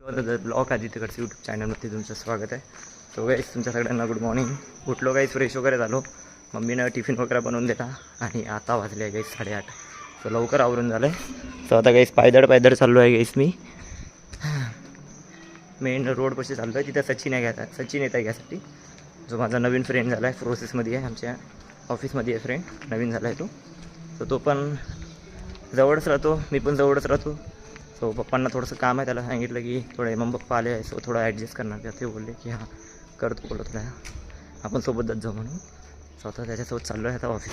Blog आदित्यकडचं YouTube चॅनलमध्ये तुमचं स्वागत आहे. सो गाईस तुमच्या सगळ्यांना गुड मॉर्निंग. उठलो गाईस, फ्रेश वगैरे झालो, मम्मीनं टिफिन वगैरे बनवून दिला आणि आता वाजले आहे गाईस 8:30. सो लवकर आवरून झालं आहे. सो आता गाईस पायदळ चाललो आहे गाईस. मी मेन रोडपाशी चाललो आहे. तिथं सचिन येत आहे घ्यासाठी, जो माझा नवीन फ्रेंड झाला आहे, प्रोसेसमध्ये आहे, आमच्या ऑफिसमध्ये आहे फ्रेंड, नवीन झाला आहे तो. सो तो पण जवळच राहतो, मी पण जवळच राहतो. सो पप्पांना थोडंसं काम आहे, त्याला सांगितलं की थोडे मग पप्पा आले आहे, सो थोडं ॲडजस्ट करणार. ते बोलले की हां करतो बोलत थोड्या, आपण सोबतच जाऊ म्हणून. सो आता त्याच्यासोबत चाललो आहे आता ऑफिस.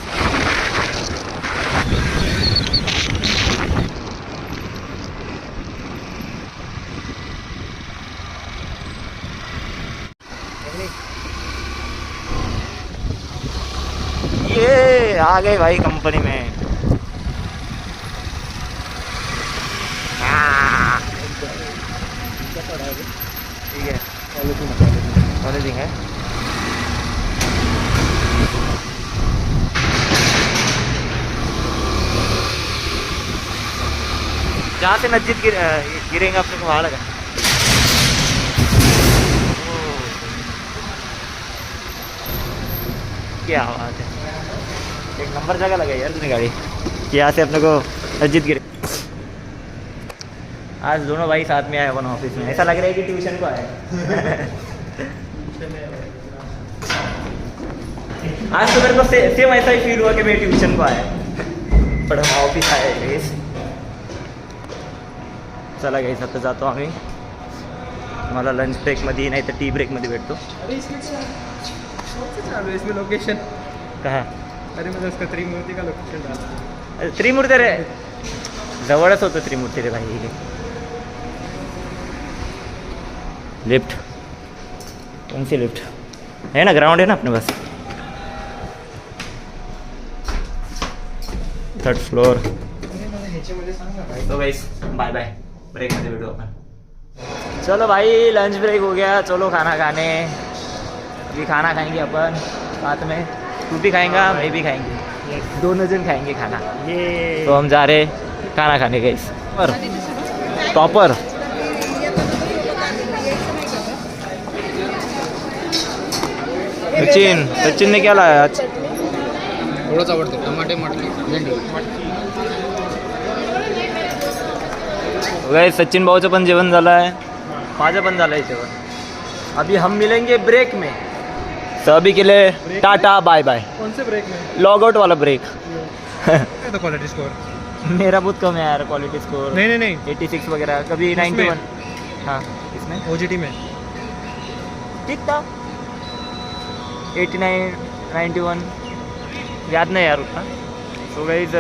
ये आ गए भाई कंपनी में. ठीक है, कॉलेजिंग है. जहाँ से नजदीक गिरेंगे अपने को वहाँ लगा. क्या बात है, एक नंबर जगह लगा यार तूने गाड़ी. यहाँ से अपने को नजदीक गिरे. आज दोनों भाई साथ में आए अपन ऑफिस में. ऐसा लग रहा है कि ट्यूशन को आए. आज तो मेरे को सेम ऐसा ही फील हुआ कि मैं ट्यूशन को आया, पण हम ऑफिस आए गाइस. चला गाइस, आता जातो आम्ही. मला लंच ब्रेकमध्ये नाही तर टी ब्रेकमध्ये भेटतो. इसमें लोकेशन कहाँ? अरे मतलब उसका त्रिमूर्ति का लोकेशन डाला. त्रिमूर्ती रे, जवळच होतं त्रिमूर्ती रे भाई. लिफ्ट, कौन सी लिफ्ट है ना, ग्राउंड है ना अपने पास. 3rd floor. तो गाइस बाय बाय, ब्रेक में भेटू अपन. चलो भाई लंच ब्रेक हो गया, चलो खाना खाने. अभी खाना खाएंगे अपन साथ में. तू भी खाएंगा, मैं भी खाएंगे, दोनों जन खाएंगे खाना. ये तो हम जा रहे खाना खाने गाइस. पर टॉपर सचिन ने क्या लाया आज? थोडंच आवडते टमाटे मटकी भेंडी. गाइस सचिन भाऊचं पण जेवण झालं आहे, माझं पण झालं आहे जेवण. अभी हम मिलेंगे ब्रेक में. सभी के लिए टाटा बाय बाय. कौन से ब्रेक में? लॉग आउट वाला ब्रेक. तो क्वालिटी स्कोर मेरा बहुत कम है यार क्वालिटी स्कोर. नहीं 86 वगैरह, कभी 91. हाँ इसमें ओजीटी में ठीक था. 89 91 याद नाही यार उतना. सो गाइस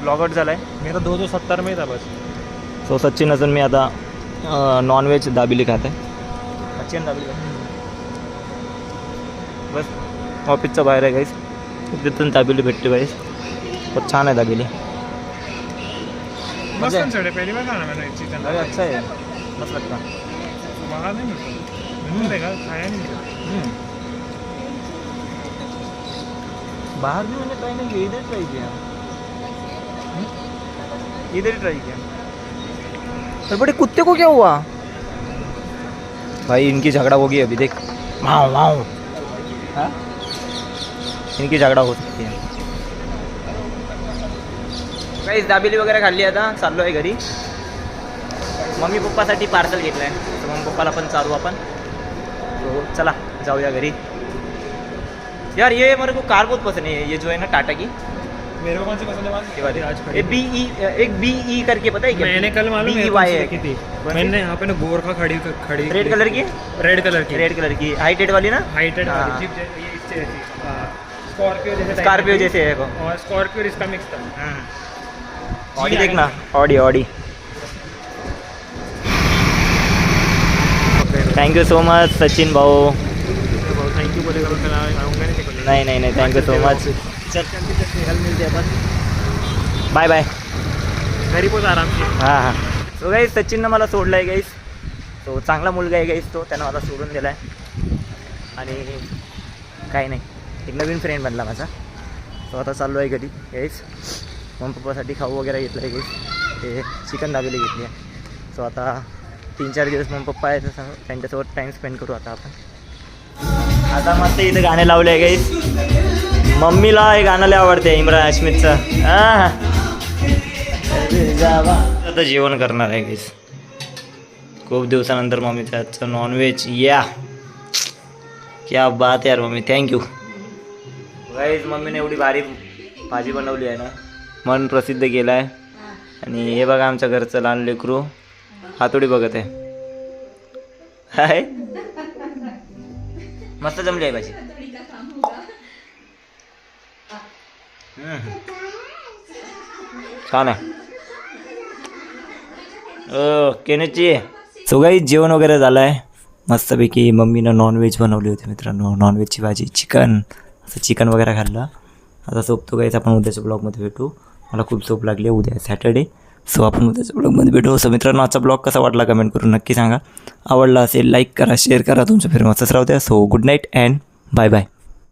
लॉग आउट झाला आहे. मेरा 270 में था बस. सो सचिन अजून मी आता नॉनव्हेज दाबिली खात आहे. सचिन दाबिली बस ऑफिसच्या बाहेर आहे गाईस, तिथून दाबिली भेटते गाईस. बहुत छान आहे दाबिली. मस्त है, पहली बार खाना मैंने चिकन. अरे अच्छा है, मस्त लगता. बाहर नहीं मिलता, खाया नहीं मिला. बाहर भी मैंने ट्राई नहीं किया, इधर ट्राई किया. इधर ही ट्राई किया. पर बड़े कुत्ते को क्या हुआ भाई? इनकी झगड़ा होगी अभी, देख. Wow wow. हाँ इनकी झगड़ा हो सकती है. काही दाबेली वगैरे खाल्ली. आता चाललो आहे घरी. मम्मी पप्पासाठी पार्सल घेतलं आहे, तर मम्मी पप्पाला पण चालू आपण. तो चला जाऊया घरी. यार ये मेरे को कार बहुत पसंद है, ये जो है ना टाटा की. मेरे को कौन सी पसंद है? वाली एक BE करके, पता है क्या? मैंने कल मालूम देखी थी. मैंने यहाँ पे ना गोरखा खड़ी रेड कलर की. रेड कलर की हाइटेड वाली ना. हाइटेड स्कॉर्पियो जैसे है वो. और स्कॉर्पियो इसका मिक्स था. ऑडी देखना, Audi. Thank you so much Sachin भाऊ. थैंक यू बोलेगा तो आऊँगा नहीं थैंक यू सो मच. चल हेल्प मिलते अपन. Bye bye. घरी पोच आराम से. हां. सो गाईस सचिननं मला सोडलं आहे गाईस. तो चांगला मुलगा आहे गाईस, तो त्यानं मला सोडून दिला आहे. आणि काही नाही, एक नवीन फ्रेंड बनला माझा. तो आता चाललो आहे घरी गाईस. मम्मी पप्पासाठी खाऊ वगैरे घेतलं आहे गाईस. ते चिकन दाबेली घेतली आहे. सो आता 3-4 दिवस मग पप्पा आहेत तसं त्यांच्यासोबत टाईम स्पेंड करू आता आपण. आता मस्त इथं गाणे लावले आहे गाईस. मम्मीला हे गाणं लय आवडते इम्रान हाशमीचं. आता जेवण करणार आहे गाईस. खूप दिवसानंतर मम्मीचं आजचं नॉनव्हेज. या क्या बात आहे यार मम्मी, थँक्यू गाईस. मम्मीने एवढी भारी भाजी बनवली आहे ना, मन प्रसिद्ध केलं आहे. आणि हे बघा आमच्या घरचं लहान लेकरू हातोडी बघत आहे. हाय मस्त जमली आहे भाजी. छान आहे. केनेची. सो गाईस जेवण वगैरे झालं आहे मस्तपैकी. मम्मीनं नॉनव्हेज बनवली होती मित्रांनो, नॉनव्हेजची भाजी, चिकन, असं चिकन वगैरे खाल्लं. आता झोपतो गाईस. आपण उद्याच्या ब्लॉगमध्ये भेटू. मला खूप झोप लागली. उद्या सॅटर्डे. सो आपण उद्याच्या ब्लॉगमध्ये भेटू. सो मित्रांनो आजचा ब्लॉग कसा वाटला कमेंट करून नक्की सांगा. आवडला असेल लाईक करा, शेअर करा, तुमच्या फिरमाचंच राहू द्या. So good night and bye bye.